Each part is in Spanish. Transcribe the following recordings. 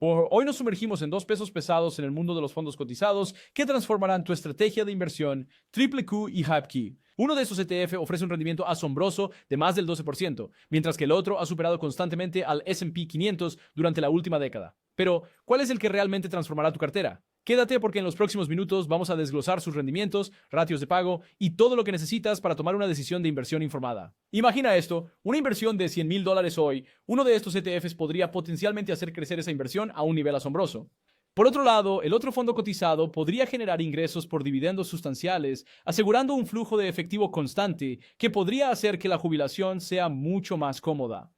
Por hoy nos sumergimos en dos pesos pesados en el mundo de los fondos cotizados que transformarán tu estrategia de inversión, Triple Q y HypeKey. Uno de estos ETF ofrece un rendimiento asombroso de más del 12%, mientras que el otro ha superado constantemente al S&P 500 durante la última década. Pero, ¿cuál es el que realmente transformará tu cartera? Quédate porque en los próximos minutos vamos a desglosar sus rendimientos, ratios de pago y todo lo que necesitas para tomar una decisión de inversión informada. Imagina esto, una inversión de $100,000 hoy, uno de estos ETFs podría potencialmente hacer crecer esa inversión a un nivel asombroso. Por otro lado, el otro fondo cotizado podría generar ingresos por dividendos sustanciales, asegurando un flujo de efectivo constante que podría hacer que la jubilación sea mucho más cómoda.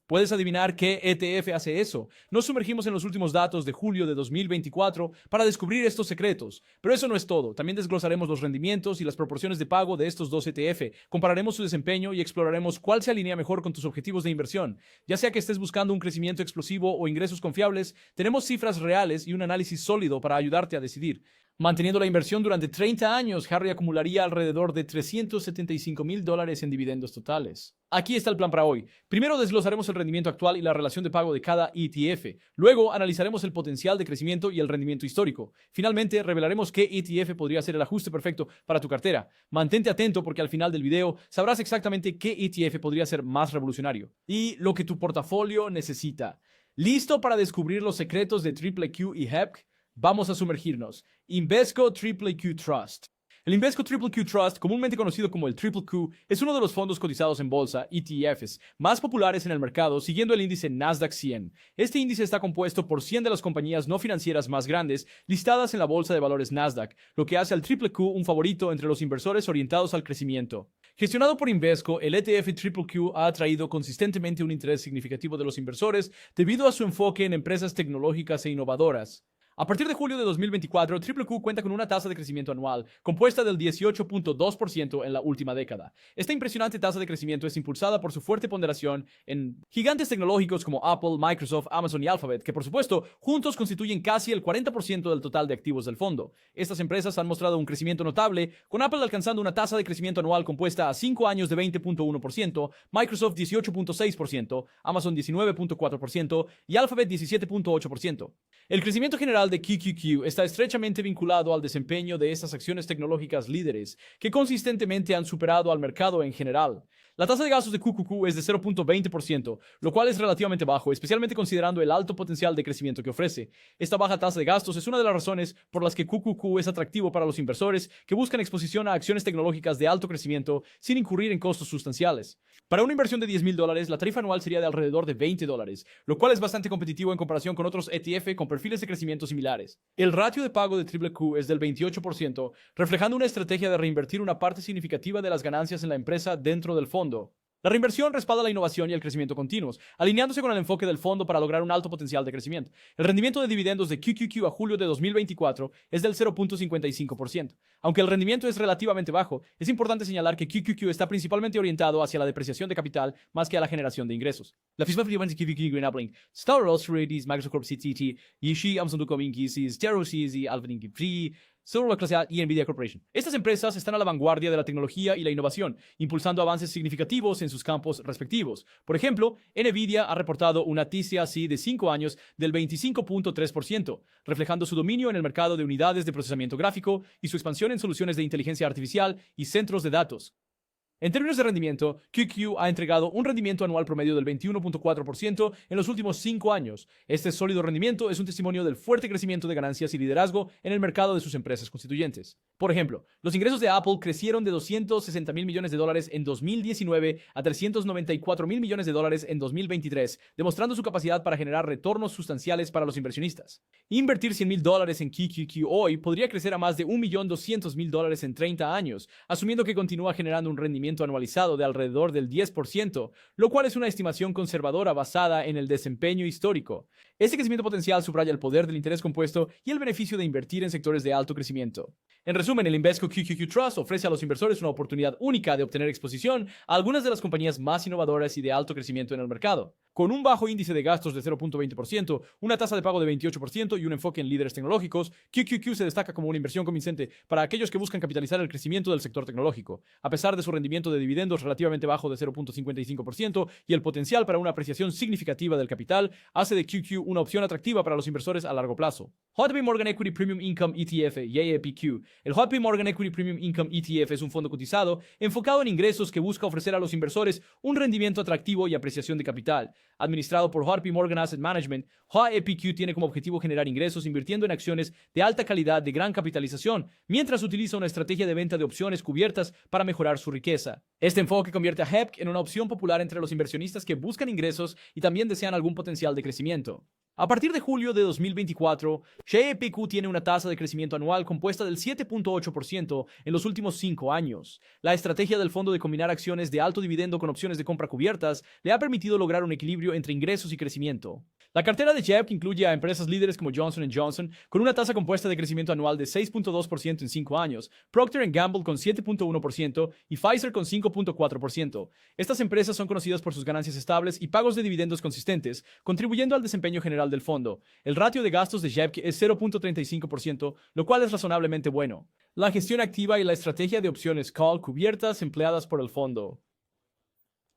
¿Puedes adivinar qué ETF hace eso? Nos sumergimos en los últimos datos de julio de 2024 para descubrir estos secretos. Pero eso no es todo. También desglosaremos los rendimientos y las proporciones de pago de estos dos ETF. Compararemos su desempeño y exploraremos cuál se alinea mejor con tus objetivos de inversión. Ya sea que estés buscando un crecimiento explosivo o ingresos confiables, tenemos cifras reales y un análisis sólido para ayudarte a decidir. Manteniendo la inversión durante 30 años, Harry acumularía alrededor de $375,000 en dividendos totales. Aquí está el plan para hoy. Primero desglosaremos el rendimiento actual y la relación de pago de cada ETF. Luego analizaremos el potencial de crecimiento y el rendimiento histórico. Finalmente revelaremos qué ETF podría ser el ajuste perfecto para tu cartera. Mantente atento porque al final del video sabrás exactamente qué ETF podría ser más revolucionario y lo que tu portafolio necesita. ¿Listo para descubrir los secretos de Triple Q y HEPC? Vamos a sumergirnos. Invesco Triple Q Trust. El Invesco Triple Q Trust, comúnmente conocido como el Triple Q, es uno de los fondos cotizados en bolsa, ETFs, más populares en el mercado, siguiendo el índice Nasdaq 100. Este índice está compuesto por 100 de las compañías no financieras más grandes listadas en la bolsa de valores Nasdaq, lo que hace al Triple Q un favorito entre los inversores orientados al crecimiento. Gestionado por Invesco, el ETF Triple Q ha atraído consistentemente un interés significativo de los inversores debido a su enfoque en empresas tecnológicas e innovadoras. A partir de julio de 2024, Triple Q cuenta con una tasa de crecimiento anual compuesta del 18.2% en la última década. Esta impresionante tasa de crecimiento es impulsada por su fuerte ponderación en gigantes tecnológicos como Apple, Microsoft, Amazon y Alphabet, que por supuesto juntos constituyen casi el 40% del total de activos del fondo. Estas empresas han mostrado un crecimiento notable, con Apple alcanzando una tasa de crecimiento anual compuesta a 5 años de 20.1%, Microsoft 18.6%, Amazon 19.4% y Alphabet 17.8%. El crecimiento general de QQQ está estrechamente vinculado al desempeño de estas acciones tecnológicas líderes, que consistentemente han superado al mercado en general. La tasa de gastos de QQQ es de 0.20%, lo cual es relativamente bajo, especialmente considerando el alto potencial de crecimiento que ofrece. Esta baja tasa de gastos es una de las razones por las que QQQ es atractivo para los inversores que buscan exposición a acciones tecnológicas de alto crecimiento sin incurrir en costos sustanciales. Para una inversión de $10,000, la tarifa anual sería de alrededor de $20, lo cual es bastante competitivo en comparación con otros ETF con perfiles de crecimiento similares. El ratio de pago de Triple Q es del 28%, reflejando una estrategia de reinvertir una parte significativa de las ganancias en la empresa dentro del fondo. La reinversión respalda la innovación y el crecimiento continuos, alineándose con el enfoque del fondo para lograr un alto potencial de crecimiento. El rendimiento de dividendos de QQQ a julio de 2024 es del 0.55%. Aunque el rendimiento es relativamente bajo, es importante señalar que QQQ está principalmente orientado hacia la depreciación de capital más que a la generación de ingresos. La fiscal frecuencia QQQ Green Appling, Star Wars Readies, Microsoft Corp CTT, Yishi, Amazon Dukominki, Stereo CZ, Alvin Free, Solar clase A y Nvidia Corporation. Estas empresas están a la vanguardia de la tecnología y la innovación, impulsando avances significativos en sus campos respectivos. Por ejemplo, Nvidia ha reportado una TCAC de 5 años del 25.3%, reflejando su dominio en el mercado de unidades de procesamiento gráfico y su expansión en soluciones de inteligencia artificial y centros de datos. En términos de rendimiento, QQ ha entregado un rendimiento anual promedio del 21.4% en los últimos 5 años. Este sólido rendimiento es un testimonio del fuerte crecimiento de ganancias y liderazgo en el mercado de sus empresas constituyentes. Por ejemplo, los ingresos de Apple crecieron de $260,000 millones en 2019 a $394,000 millones en 2023, demostrando su capacidad para generar retornos sustanciales para los inversionistas. Invertir $100,000 en QQQ hoy podría crecer a más de $1,200,000 en 30 años, asumiendo que continúa generando un rendimiento anualizado de alrededor del 10%, lo cual es una estimación conservadora basada en el desempeño histórico. Este crecimiento potencial subraya el poder del interés compuesto y el beneficio de invertir en sectores de alto crecimiento. En resumen, el Invesco QQQ Trust ofrece a los inversores una oportunidad única de obtener exposición a algunas de las compañías más innovadoras y de alto crecimiento en el mercado. Con un bajo índice de gastos de 0.20%, una tasa de pago de 28% y un enfoque en líderes tecnológicos, QQQ se destaca como una inversión convincente para aquellos que buscan capitalizar el crecimiento del sector tecnológico. A pesar de su rendimiento de dividendos relativamente bajo de 0.55% y el potencial para una apreciación significativa del capital, hace de QQ una opción atractiva para los inversores a largo plazo. JP Morgan Equity Premium Income ETF, JEPQ. El JP Morgan Equity Premium Income ETF es un fondo cotizado enfocado en ingresos que busca ofrecer a los inversores un rendimiento atractivo y apreciación de capital. Administrado por JP Morgan Asset Management, JEPQ tiene como objetivo generar ingresos invirtiendo en acciones de alta calidad de gran capitalización, mientras utiliza una estrategia de venta de opciones cubiertas para mejorar su riqueza. Este enfoque convierte a JEPQ en una opción popular entre los inversionistas que buscan ingresos y también desean algún potencial de crecimiento. A partir de julio de 2024, JEPQ tiene una tasa de crecimiento anual compuesta del 7.8% en los últimos 5 años. La estrategia del fondo de combinar acciones de alto dividendo con opciones de compra cubiertas le ha permitido lograr un equilibrio entre ingresos y crecimiento. La cartera de JEPQ incluye a empresas líderes como Johnson & Johnson con una tasa compuesta de crecimiento anual de 6.2% en 5 años, Procter & Gamble con 7.1% y Pfizer con 5.4%. Estas empresas son conocidas por sus ganancias estables y pagos de dividendos consistentes, contribuyendo al desempeño general del fondo. El ratio de gastos de JEPQ es 0.35%, lo cual es razonablemente bueno. La gestión activa y la estrategia de opciones call cubiertas empleadas por el fondo.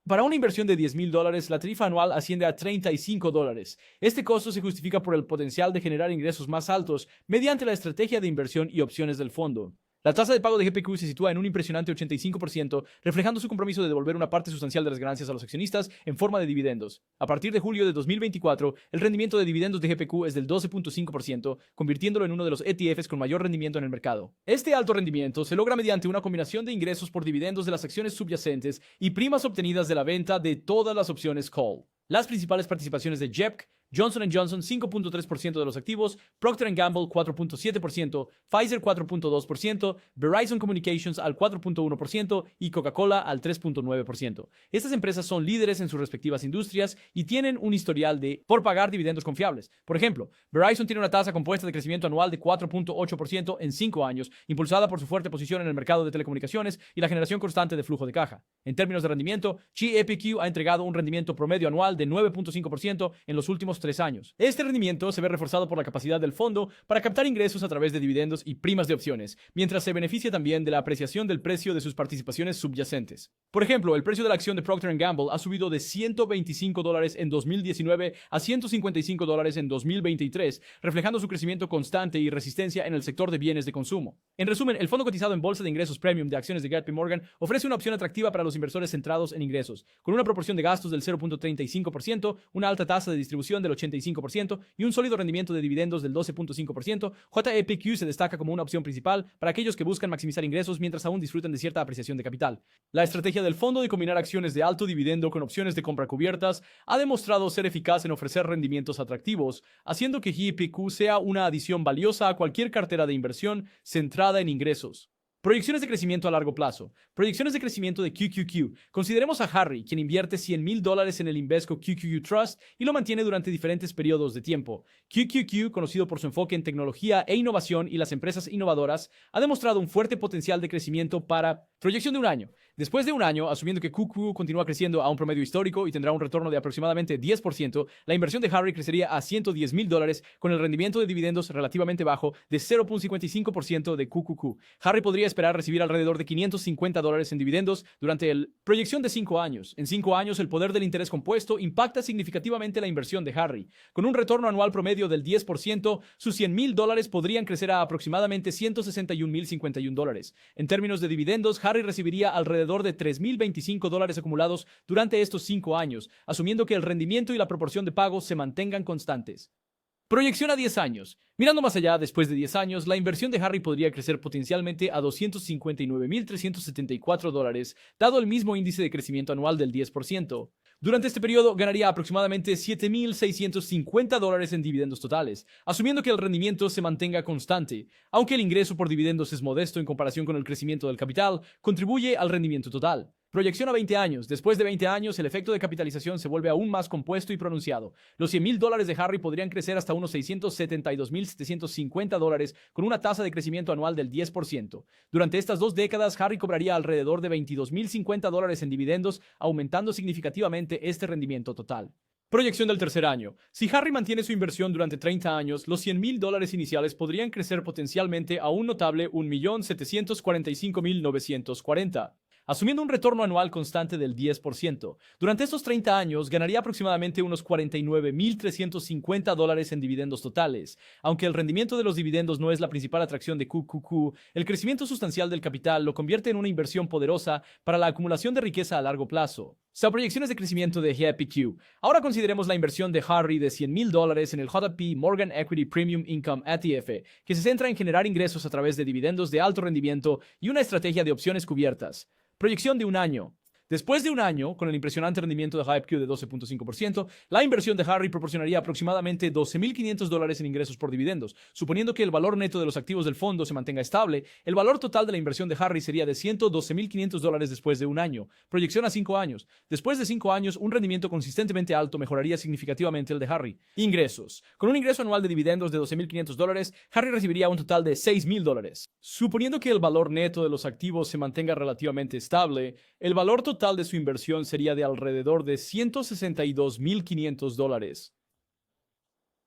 Para una inversión de $10,000, la tarifa anual asciende a $35. Este costo se justifica por el potencial de generar ingresos más altos mediante la estrategia de inversión y opciones del fondo. La tasa de pago de GPQ se sitúa en un impresionante 85%, reflejando su compromiso de devolver una parte sustancial de las ganancias a los accionistas en forma de dividendos. A partir de julio de 2024, el rendimiento de dividendos de GPQ es del 12.5%, convirtiéndolo en uno de los ETFs con mayor rendimiento en el mercado. Este alto rendimiento se logra mediante una combinación de ingresos por dividendos de las acciones subyacentes y primas obtenidas de la venta de todas las opciones call. Las principales participaciones de JEPQ: Johnson & Johnson 5.3% de los activos, Procter & Gamble 4.7%, Pfizer 4.2%, Verizon Communications al 4.1% y Coca-Cola al 3.9%. Estas empresas son líderes en sus respectivas industrias y tienen un historial por pagar dividendos confiables. Por ejemplo, Verizon tiene una tasa compuesta de crecimiento anual de 4.8% en 5 años, impulsada por su fuerte posición en el mercado de telecomunicaciones y la generación constante de flujo de caja. En términos de rendimiento, JEPQ ha entregado un rendimiento promedio anual de 9.5% en los últimos 3 años. Este rendimiento se ve reforzado por la capacidad del fondo para captar ingresos a través de dividendos y primas de opciones, mientras se beneficia también de la apreciación del precio de sus participaciones subyacentes. Por ejemplo, el precio de la acción de Procter & Gamble ha subido de $125 en 2019 a $155 en 2023, reflejando su crecimiento constante y resistencia en el sector de bienes de consumo. En resumen, el fondo cotizado en bolsa de ingresos premium de acciones de JP Morgan ofrece una opción atractiva para los inversores centrados en ingresos, con una proporción de gastos del 0.35%, una alta tasa de distribución del 85% y un sólido rendimiento de dividendos del 12.5%. JEPQ se destaca como una opción principal para aquellos que buscan maximizar ingresos mientras aún disfrutan de cierta apreciación de capital. La estrategia del fondo de combinar acciones de alto dividendo con opciones de compra cubiertas ha demostrado ser eficaz en ofrecer rendimientos atractivos, haciendo que JEPQ sea una adición valiosa a cualquier cartera de inversión centrada en ingresos. Proyecciones de crecimiento a largo plazo. Proyecciones de crecimiento de QQQ. Consideremos a Harry, quien invierte $100,000 en el Invesco QQQ Trust y lo mantiene durante diferentes periodos de tiempo. QQQ, conocido por su enfoque en tecnología e innovación y las empresas innovadoras, ha demostrado un fuerte potencial de crecimiento para proyección de un año. Después de un año, asumiendo que QQQ continúa creciendo a un promedio histórico y tendrá un retorno de aproximadamente 10%, la inversión de Harry crecería a $110,000 con el rendimiento de dividendos relativamente bajo de 0.55% de QQQ. Harry podría esperar recibir alrededor de $550 en dividendos durante la proyección de 5 años. En 5 años, el poder del interés compuesto impacta significativamente la inversión de Harry. Con un retorno anual promedio del 10%, sus $100,000 podrían crecer a aproximadamente $161,051. En términos de dividendos, Harry recibiría alrededor de $3,025 acumulados durante estos 5 años, asumiendo que el rendimiento y la proporción de pago se mantengan constantes. Proyección a 10 años. Mirando más allá, después de 10 años, la inversión de Harry podría crecer potencialmente a $259,374, dado el mismo índice de crecimiento anual del 10%. Durante este periodo, ganaría aproximadamente $7,650 en dividendos totales, asumiendo que el rendimiento se mantenga constante. Aunque el ingreso por dividendos es modesto en comparación con el crecimiento del capital, contribuye al rendimiento total. Proyección a 20 años. Después de 20 años, el efecto de capitalización se vuelve aún más compuesto y pronunciado. Los $100,000 de Harry podrían crecer hasta unos $672,750 con una tasa de crecimiento anual del 10%. Durante estas 2 décadas, Harry cobraría alrededor de $22,050 en dividendos, aumentando significativamente este rendimiento total. Proyección del tercer año. Si Harry mantiene su inversión durante 30 años, los $100,000 iniciales podrían crecer potencialmente a un notable $1,745,940. Asumiendo un retorno anual constante del 10%. Durante estos 30 años, ganaría aproximadamente unos $49,350 en dividendos totales. Aunque el rendimiento de los dividendos no es la principal atracción de QQQ, el crecimiento sustancial del capital lo convierte en una inversión poderosa para la acumulación de riqueza a largo plazo. Proyecciones de crecimiento de JPQ. Ahora consideremos la inversión de Harry de $100,000 en el JP Morgan Equity Premium Income ETF, que se centra en generar ingresos a través de dividendos de alto rendimiento y una estrategia de opciones cubiertas. Proyección de un año. Después de un año, con el impresionante rendimiento de HYPQ de 12.5%, la inversión de Harry proporcionaría aproximadamente $12,500 en ingresos por dividendos. Suponiendo que el valor neto de los activos del fondo se mantenga estable, el valor total de la inversión de Harry sería de $112,500 después de un año. Proyección a 5 años. Después de 5 años, un rendimiento consistentemente alto mejoraría significativamente el de Harry. Ingresos. Con un ingreso anual de dividendos de $12,500, Harry recibiría un total de $6,000. Suponiendo que el valor neto de los activos se mantenga relativamente estable, el valor total de su inversión sería de alrededor de $162,500.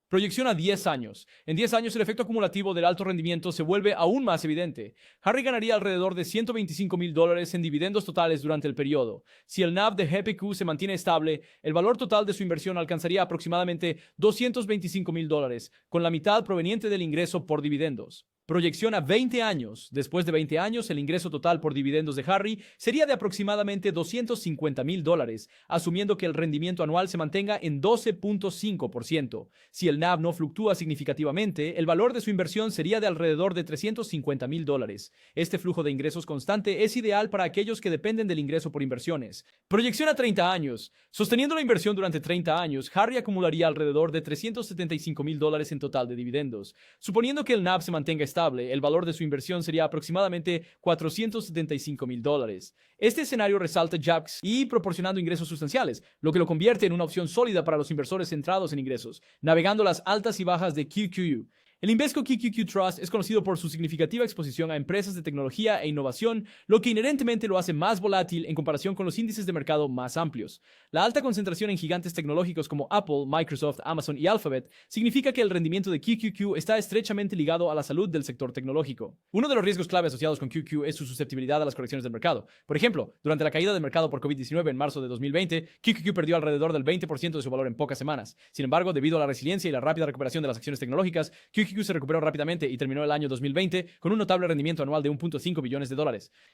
Proyección a 10 años. En 10 años, el efecto acumulativo del alto rendimiento se vuelve aún más evidente. Harry ganaría alrededor de $125,000 en dividendos totales durante el periodo. Si el NAV de GPQ se mantiene estable, el valor total de su inversión alcanzaría aproximadamente $225,000, con la mitad proveniente del ingreso por dividendos. Proyección a 20 años. Después de 20 años, el ingreso total por dividendos de Harry sería de aproximadamente $250,000, asumiendo que el rendimiento anual se mantenga en 12.5%. Si el NAV no fluctúa significativamente, el valor de su inversión sería de alrededor de $350,000. Este flujo de ingresos constante es ideal para aquellos que dependen del ingreso por inversiones. Proyección a 30 años. Sosteniendo la inversión durante 30 años, Harry acumularía alrededor de $375,000 en total de dividendos. Suponiendo que el NAV se mantenga estable, el valor de su inversión sería aproximadamente $475,000. Este escenario resalta JAPX y proporcionando ingresos sustanciales, lo que lo convierte en una opción sólida para los inversores centrados en ingresos, navegando las altas y bajas de QQQ. El Invesco QQQ Trust es conocido por su significativa exposición a empresas de tecnología e innovación, lo que inherentemente lo hace más volátil en comparación con los índices de mercado más amplios. La alta concentración en gigantes tecnológicos como Apple, Microsoft, Amazon y Alphabet significa que el rendimiento de QQQ está estrechamente ligado a la salud del sector tecnológico. Uno de los riesgos clave asociados con QQQ es su susceptibilidad a las correcciones del mercado. Por ejemplo, durante la caída del mercado por COVID-19 en marzo de 2020, QQQ perdió alrededor del 20% de su valor en pocas semanas. Sin embargo, debido a la resiliencia y la rápida recuperación de las acciones tecnológicas, QQQ se recuperó rápidamente y terminó el año 2020 con un notable rendimiento anual de $1.5 billones.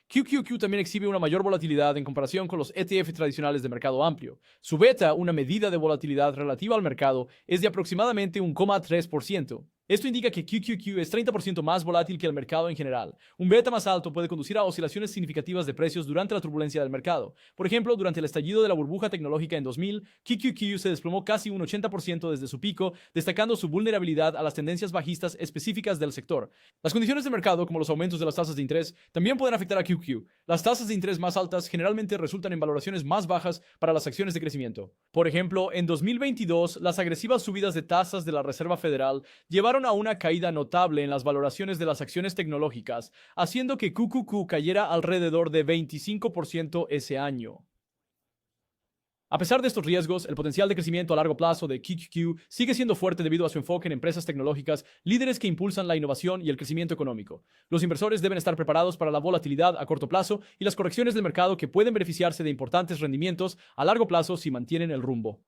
QQQ también exhibe una mayor volatilidad en comparación con los ETF tradicionales de mercado amplio. Su beta, una medida de volatilidad relativa al mercado, es de aproximadamente 1,3%. Esto indica que QQQ es 30% más volátil que el mercado en general. Un beta más alto puede conducir a oscilaciones significativas de precios durante la turbulencia del mercado. Por ejemplo, durante el estallido de la burbuja tecnológica en 2000, QQQ se desplomó casi un 80% desde su pico, destacando su vulnerabilidad a las tendencias bajistas específicas del sector. Las condiciones de mercado, como los aumentos de las tasas de interés, también pueden afectar a QQQ. Las tasas de interés más altas generalmente resultan en valoraciones más bajas para las acciones de crecimiento. Por ejemplo, en 2022, las agresivas subidas de tasas de la Reserva Federal llevaron a una caída notable en las valoraciones de las acciones tecnológicas, haciendo que QQQ cayera alrededor de 25% ese año. A pesar de estos riesgos, el potencial de crecimiento a largo plazo de QQQ sigue siendo fuerte debido a su enfoque en empresas tecnológicas, líderes que impulsan la innovación y el crecimiento económico. Los inversores deben estar preparados para la volatilidad a corto plazo y las correcciones del mercado que pueden beneficiarse de importantes rendimientos a largo plazo si mantienen el rumbo.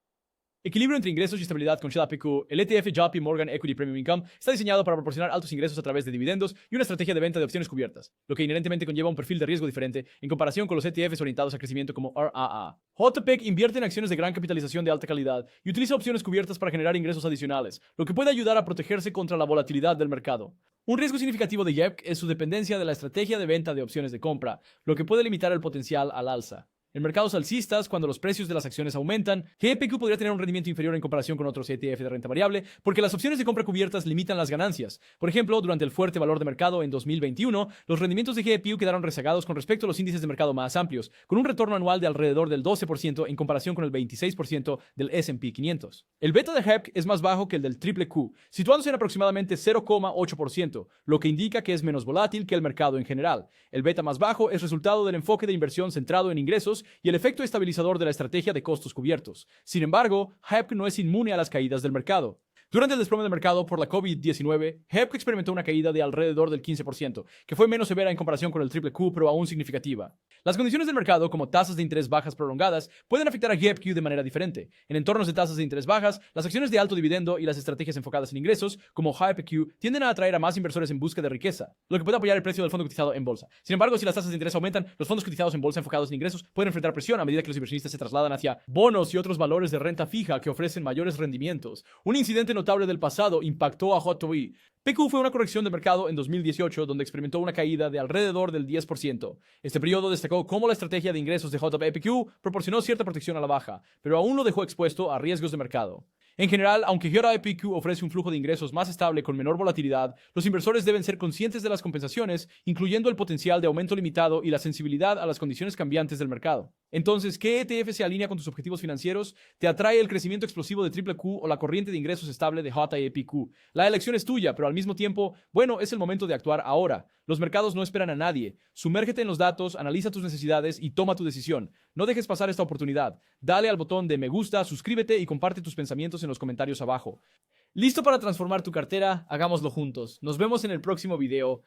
Equilibrio entre ingresos y estabilidad con JPQ. El ETF JP Morgan Equity Premium Income está diseñado para proporcionar altos ingresos a través de dividendos y una estrategia de venta de opciones cubiertas, lo que inherentemente conlleva un perfil de riesgo diferente en comparación con los ETFs orientados a crecimiento como RAA. JPEG invierte en acciones de gran capitalización de alta calidad y utiliza opciones cubiertas para generar ingresos adicionales, lo que puede ayudar a protegerse contra la volatilidad del mercado. Un riesgo significativo de JPEG es su dependencia de la estrategia de venta de opciones de compra, lo que puede limitar el potencial al alza. En mercados alcistas, cuando los precios de las acciones aumentan, GEPQ podría tener un rendimiento inferior en comparación con otros ETF de renta variable porque las opciones de compra cubiertas limitan las ganancias. Por ejemplo, durante el fuerte valor de mercado en 2021, los rendimientos de GEPQ quedaron rezagados con respecto a los índices de mercado más amplios, con un retorno anual de alrededor del 12% en comparación con el 26% del S&P 500. El beta de GEPQ es más bajo que el del triple Q, situándose en aproximadamente 0,8%, lo que indica que es menos volátil que el mercado en general. El beta más bajo es resultado del enfoque de inversión centrado en ingresos y el efecto estabilizador de la estrategia de costos cubiertos. Sin embargo, GEPQ no es inmune a las caídas del mercado. Durante el desplome del mercado por la COVID-19, GEPQ experimentó una caída de alrededor del 15%, que fue menos severa en comparación con el triple Q, pero aún significativa. Las condiciones del mercado, como tasas de interés bajas prolongadas, pueden afectar a GEPQ de manera diferente. En entornos de tasas de interés bajas, las acciones de alto dividendo y las estrategias enfocadas en ingresos, como GEPQ, tienden a atraer a más inversores en busca de riqueza, lo que puede apoyar el precio del fondo cotizado en bolsa. Sin embargo, si las tasas de interés aumentan, los fondos cotizados en bolsa enfocados en ingresos pueden enfrentar presión a medida que los inversionistas se trasladan hacia bonos y otros valores de renta fija que ofrecen mayores rendimientos. Un incidente notable del pasado impactó a HOTOE. PQ fue una corrección de mercado en 2018 donde experimentó una caída de alrededor del 10%. Este periodo destacó cómo la estrategia de ingresos de JPQ proporcionó cierta protección a la baja, pero aún lo dejó expuesto a riesgos de mercado. En general, aunque JPQ ofrece un flujo de ingresos más estable con menor volatilidad, los inversores deben ser conscientes de las compensaciones, incluyendo el potencial de aumento limitado y la sensibilidad a las condiciones cambiantes del mercado. Entonces, ¿qué ETF se alinea con tus objetivos financieros? ¿Te atrae el crecimiento explosivo de triple Q o la corriente de ingresos estable de JPQ? La elección es tuya, pero al mismo tiempo, bueno, es el momento de actuar ahora. Los mercados no esperan a nadie. Sumérgete en los datos, analiza tus necesidades y toma tu decisión. No dejes pasar esta oportunidad. Dale al botón de me gusta, suscríbete y comparte tus pensamientos en los comentarios abajo. ¿Listo para transformar tu cartera? Hagámoslo juntos. Nos vemos en el próximo video.